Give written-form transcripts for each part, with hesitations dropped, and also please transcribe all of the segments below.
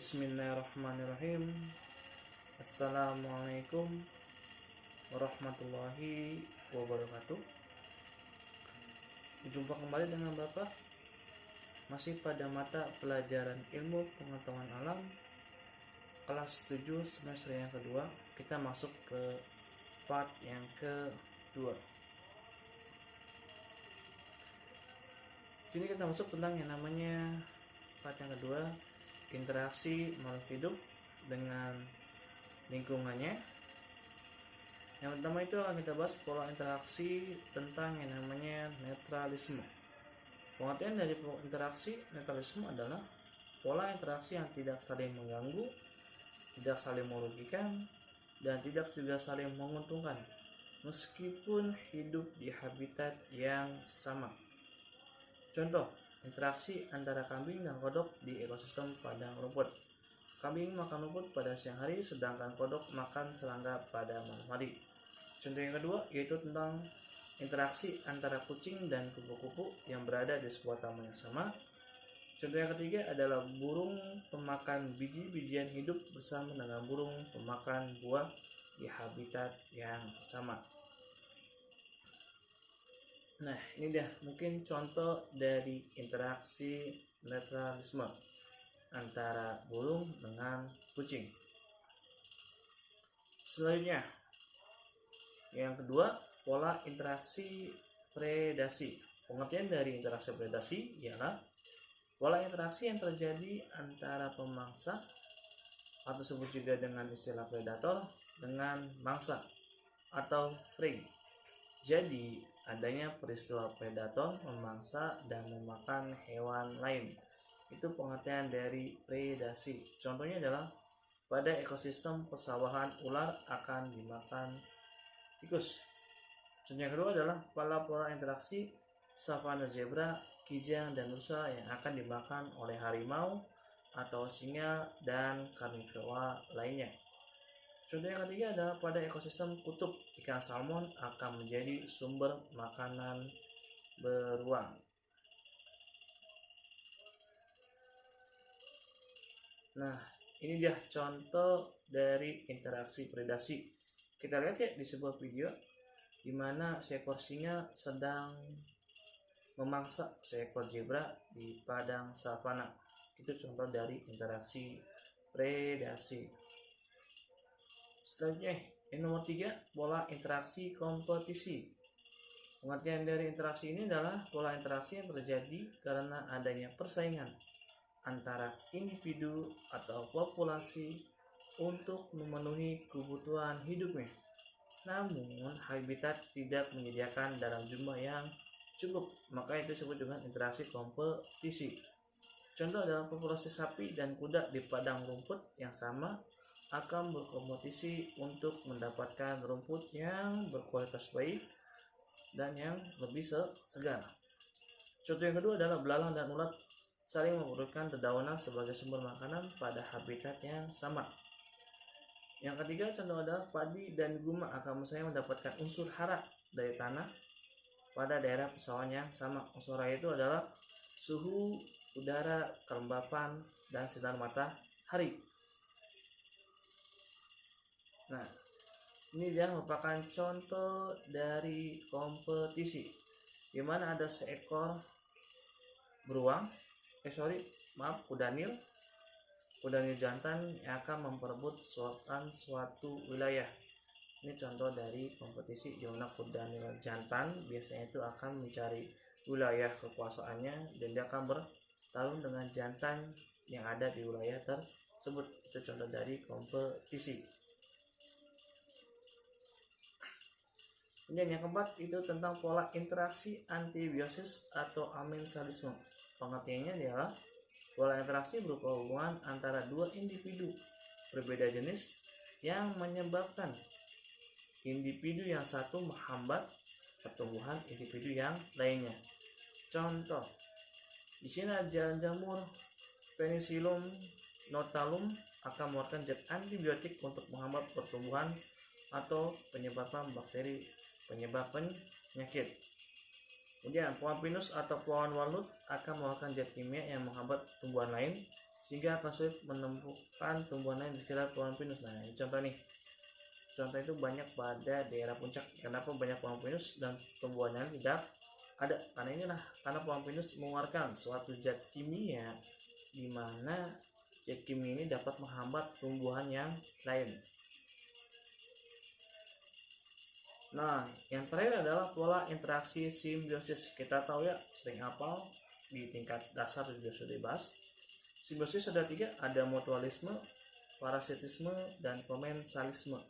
Bismillahirrahmanirrahim. Assalamualaikum warahmatullahi wabarakatuh. Jumpa kembali dengan Bapak. Masih pada mata pelajaran ilmu pengetahuan alam kelas 7 semester yang kedua. Kita masuk ke part yang kedua. Sini kita masuk tentang yang namanya part yang kedua, interaksi makhluk hidup dengan lingkungannya. Yang pertama itu akan kita bahas pola interaksi tentang yang namanya netralisme. Pengertian dari interaksi netralisme adalah pola interaksi yang tidak saling mengganggu, tidak saling merugikan, dan tidak juga saling menguntungkan meskipun hidup di habitat yang sama. Contoh, interaksi antara kambing dan kodok di ekosistem padang rumput. Kambing makan rumput pada siang hari, sedangkan kodok makan serangga pada malam hari. Contoh yang kedua yaitu tentang interaksi antara kucing dan kupu-kupu yang berada di sebuah taman yang sama. Contoh yang ketiga adalah burung pemakan biji-bijian hidup bersama dengan burung pemakan buah di habitat yang sama. Nah, ini dia mungkin contoh dari interaksi netralisme antara burung dengan kucing. Selanjutnya, yang kedua, pola interaksi predasi. Pengertian dari interaksi predasi ialah pola interaksi yang terjadi antara pemangsa atau disebut juga dengan istilah predator dengan mangsa atau prey. Jadi, adanya peristiwa predator memangsa dan memakan hewan lain. Itu pengertian dari predasi. Contohnya adalah pada ekosistem persawahan ular akan dimakan tikus. Contoh yang kedua adalah pola interaksi savana zebra, kijang, dan rusa yang akan dimakan oleh harimau atau singa dan karnivora lainnya. Contoh yang ketiga adalah pada ekosistem kutub, ikan salmon akan menjadi sumber makanan beruang. Nah, ini dia contoh dari interaksi predasi. Kita lihat ya di sebuah video di mana seekor singa sedang memangsa seekor zebra di padang savana. Itu contoh dari interaksi predasi. Selanjutnya, yang nomor 3, pola interaksi kompetisi. Pengertian dari interaksi ini adalah pola interaksi yang terjadi karena adanya persaingan antara individu atau populasi untuk memenuhi kebutuhan hidupnya. Namun, habitat tidak menyediakan dalam jumlah yang cukup, maka itu disebut dengan interaksi kompetisi. Contoh adalah populasi sapi dan kuda di padang rumput yang sama akan berkompetisi untuk mendapatkan rumput yang berkualitas baik dan yang lebih segar. Contoh yang kedua adalah belalang dan ulat saling membutuhkan dedaunan sebagai sumber makanan pada habitat yang sama. Yang ketiga contoh adalah padi dan guma akan misalnya mendapatkan unsur hara dari tanah pada daerah persawahan yang sama. Unsur hara itu adalah suhu udara, kelembapan, dan sinar matahari. Nah, ini dia merupakan contoh dari kompetisi di mana ada seekor kudanil jantan yang akan memperebut suatu wilayah. Ini contoh dari kompetisi di mana kudanil jantan biasanya itu akan mencari wilayah kekuasaannya dan dia akan bertarung dengan jantan yang ada di wilayah tersebut. Itu contoh dari kompetisi. Dan yang keempat itu tentang pola interaksi antibiosis atau amensalisme. Pengertiannya adalah pola interaksi berupa hubungan antara dua individu berbeda jenis yang menyebabkan individu yang satu menghambat pertumbuhan individu yang lainnya. Contoh, di sini ada jamur Penicillium notalum akan mengeluarkan zat antibiotik untuk menghambat pertumbuhan atau penyebaran bakteri penyebab penyakit. Kemudian pohon pinus atau pohon walnut akan mengeluarkan zat kimia yang menghambat tumbuhan lain sehingga akan sulit menemukan tumbuhan lain di sekitar pohon pinus. Nah, ini contoh nih. Contoh itu banyak pada daerah puncak. Kenapa banyak pohon pinus dan tumbuhan lain tidak ada? Karena pohon pinus mengeluarkan suatu zat kimia di mana zat kimia ini dapat menghambat tumbuhan yang lain. Nah, yang terakhir adalah pola interaksi simbiosis. Kita tahu ya, sering hafal di tingkat dasar juga sudah dibahas. Simbiosis ada 3, ada mutualisme, parasitisme, dan komensalisme.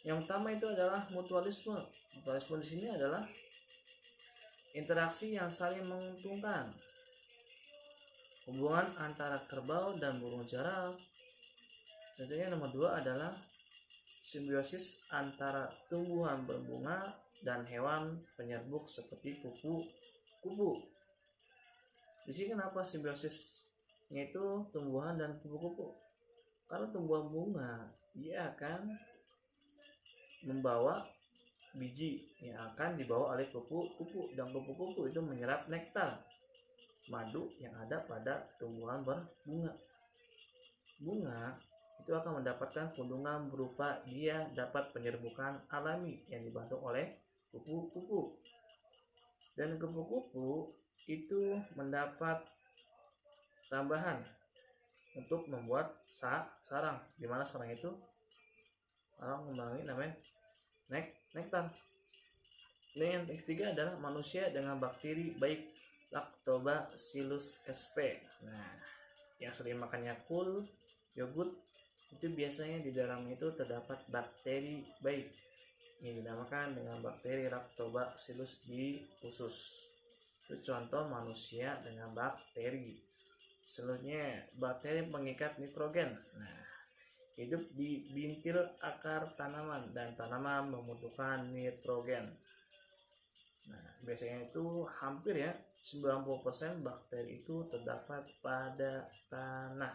Yang pertama itu adalah mutualisme. Mutualisme di sini adalah interaksi yang saling menguntungkan. Hubungan antara kerbau dan burung jarak. Contohnya nomor 2 adalah simbiosis antara tumbuhan berbunga dan hewan penyerbuk seperti kupu-kupu. Di sini kenapa simbiosisnya itu tumbuhan dan kupu-kupu? Karena tumbuhan bunga dia akan membawa biji yang akan dibawa oleh kupu-kupu, dan kupu-kupu itu menyerap nektar, madu yang ada pada tumbuhan berbunga. Bunga itu akan mendapatkan keuntungan berupa dia dapat penyerbukan alami yang dibantu oleh kupu-kupu. Dan kupu-kupu itu mendapat tambahan untuk membuat sarang, di mana sarang itu orang membangun namanya nektar. Dan yang ketiga adalah manusia dengan bakteri baik Lactobacillus sp. Nah, yang sering makan Yakult, yogurt, itu biasanya di dalam itu terdapat bakteri baik yang dinamakan dengan bakteri Lactobacillus di usus. Itu contoh manusia dengan bakteri. Selanjutnya, bakteri pengikat nitrogen. Nah, hidup di bintil akar tanaman dan tanaman membutuhkan nitrogen. Nah, biasanya itu hampir ya 90% bakteri itu terdapat pada tanah.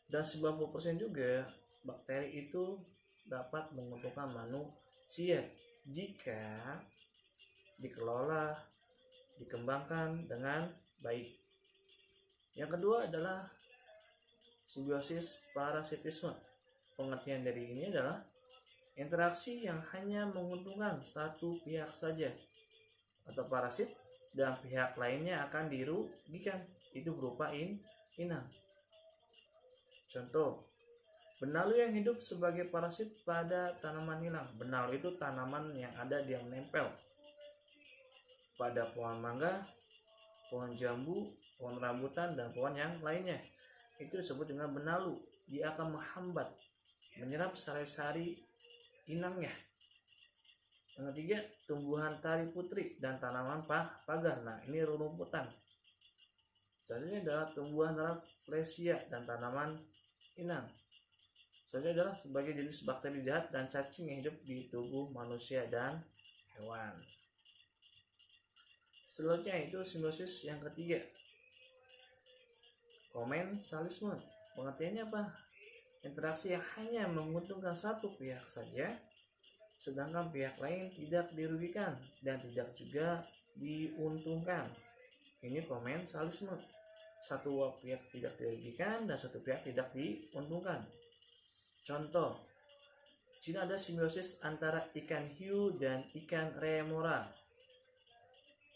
Dan 90% juga bakteri itu dapat menguntungkan manusia jika dikelola, dikembangkan dengan baik. Yang kedua adalah simbiosis parasitisme. Pengertian dari ini adalah interaksi yang hanya menguntungkan satu pihak saja atau parasit, dan pihak lainnya akan dirugikan. Itu berupa inang. Contoh, benalu yang hidup sebagai parasit pada tanaman nilang. Benalu itu tanaman yang ada yang menempel pada pohon mangga, pohon jambu, pohon rambutan, dan pohon yang lainnya. Itu disebut dengan benalu. Dia akan menghambat, menyerap sari-sari inangnya. Yang ketiga, tumbuhan tari putri dan tanaman pagar. Nah, ini rumputan. Contohnya adalah tumbuhan rafflesia dan tanaman inang. Selanjutnya adalah sebagai jenis bakteri jahat dan cacing yang hidup di tubuh manusia dan hewan. Selanjutnya itu simbiosis yang ketiga, komensalisme. Pengertiannya apa? Interaksi yang hanya menguntungkan satu pihak saja, sedangkan pihak lain tidak dirugikan dan tidak juga diuntungkan. Ini komensalisme. Satu pihak tidak dirugikan dan satu pihak tidak diuntungkan. Contoh, di sini ada simbiosis antara ikan hiu dan ikan remora,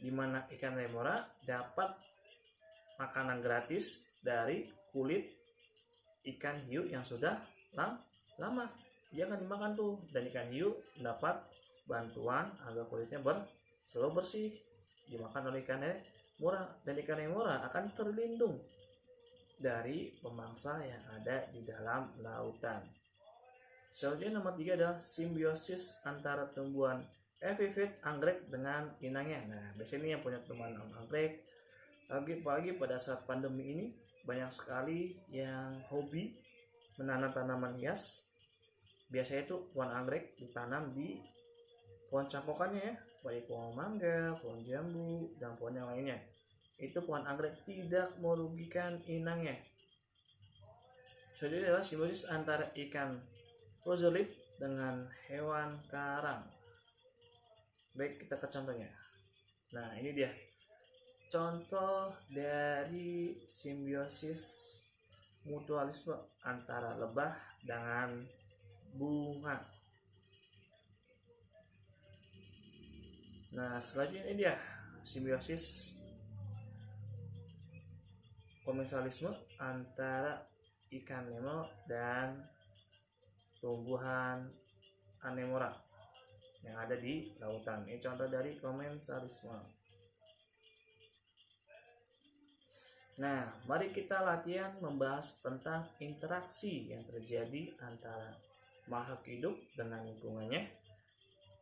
di mana ikan remora dapat makanan gratis dari kulit ikan hiu yang sudah lama. Dia akan dimakan tuh, dan ikan hiu mendapat bantuan agar kulitnya selalu bersih, dimakan oleh ikan remora, dan ikan remora akan terlindung dari pemangsa yang ada di dalam lautan. Selanjutnya nomor 3 adalah simbiosis antara tumbuhan epifit anggrek dengan inangnya. Nah, biasanya ini yang punya tumbuhan anggrek, apalagi pada saat pandemi ini banyak sekali yang hobi menanam tanaman hias. Biasanya itu pohon anggrek ditanam di pohon cangkokannya ya, baik pohon mangga, pohon jambu, dan pohon yang lainnya. Itu pohon anggrek tidak merugikan inangnya. Selanjutnya adalah simbiosis antara ikan rosolip dengan hewan karang. Baik, kita ke contohnya. Nah, ini dia. contoh dari simbiosis mutualisme antara lebah dengan bunga. Nah, selanjutnya ini dia simbiosis komensalisme antara ikan Nemo dan tumbuhan anemora yang ada di lautan. Ini contoh dari komensalisme. Nah, mari kita latihan membahas tentang interaksi yang terjadi antara makhluk hidup dengan lingkungannya.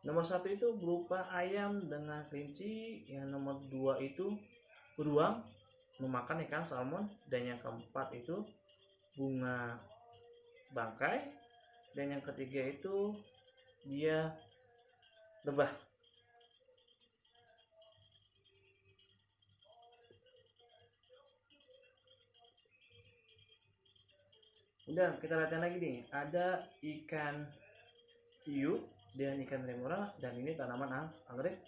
Nomor 1 itu berupa ayam dengan kelinci, yang nomor 2 itu beruang memakan ikan salmon, dan yang keempat itu bunga bangkai, dan yang ketiga itu dia lebah. Udah, kita latihan lagi nih. Ada ikan hiu dan ikan remora, dan ini tanaman anggrek,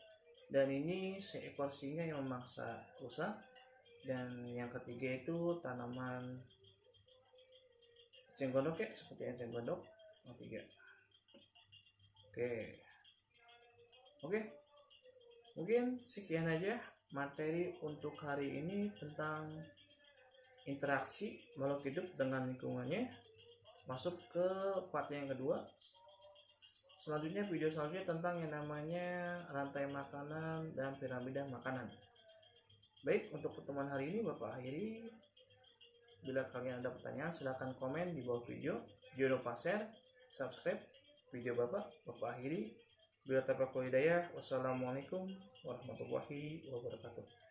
dan ini seekor singa yang memaksa rusa, dan yang ketiga itu tanaman eceng gondok ya, seperti eceng gondok. Yang tiga. Oke, mungkin sekian aja materi untuk hari ini tentang interaksi makhluk hidup dengan lingkungannya. Masuk ke part yang kedua. Selanjutnya, video selanjutnya tentang yang namanya rantai makanan dan piramida makanan. Baik, untuk pertemuan hari ini Bapak akhiri. Bila kalian ada pertanyaan, silahkan komen di bawah video. Jangan lupa share, subscribe video Bapak akhiri. Bila terpakai hidayah, wassalamualaikum warahmatullahi wabarakatuh.